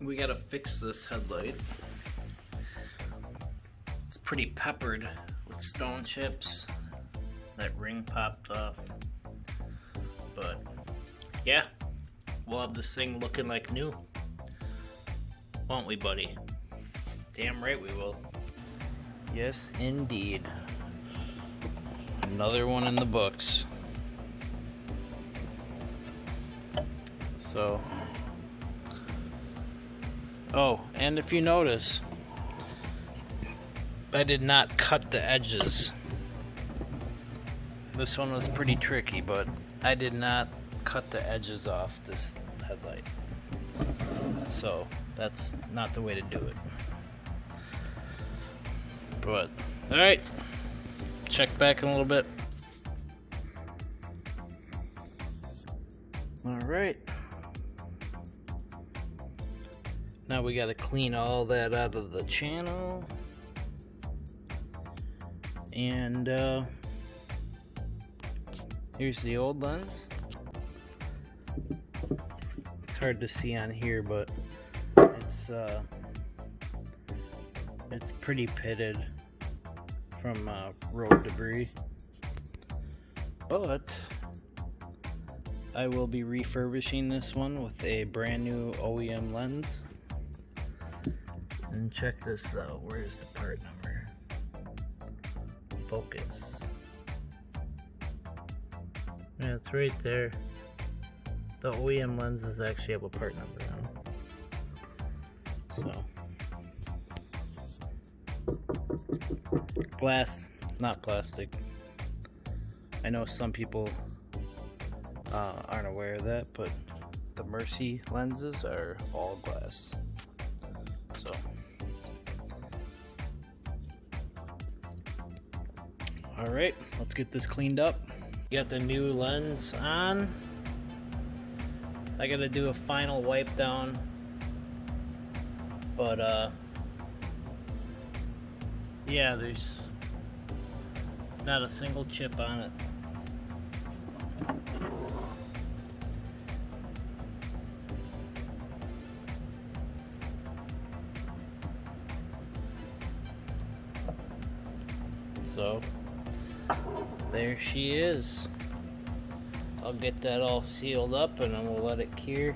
we gotta fix this headlight. It's pretty peppered with stone chips. That ring popped off. But yeah, we'll have this thing looking like new. Won't we, buddy? Damn right we will. Yes, indeed. Another one in the books. So, oh, and if you notice, I did not cut the edges. This one was pretty tricky, but I did not cut the edges off this headlight. So, that's not the way to do it. But, alright. Check back in a little bit. Alright. Now we gotta clean all that out of the channel. And here's the old lens. It's hard to see on here, but it's pretty pitted from road debris. But I will be refurbishing this one with a brand new OEM lens. And check this out. Where's the part number? Focus. Yeah, it's right there. The OEM lenses actually have a part number on them. So, glass, not plastic. I know some people aren't aware of that, but the Murci lenses are all glass. So, alright, let's get this cleaned up. Got the new lens on. I gotta do a final wipe down, but yeah, there's not a single chip on it. So there she is. I'll get that all sealed up and then we'll let it cure.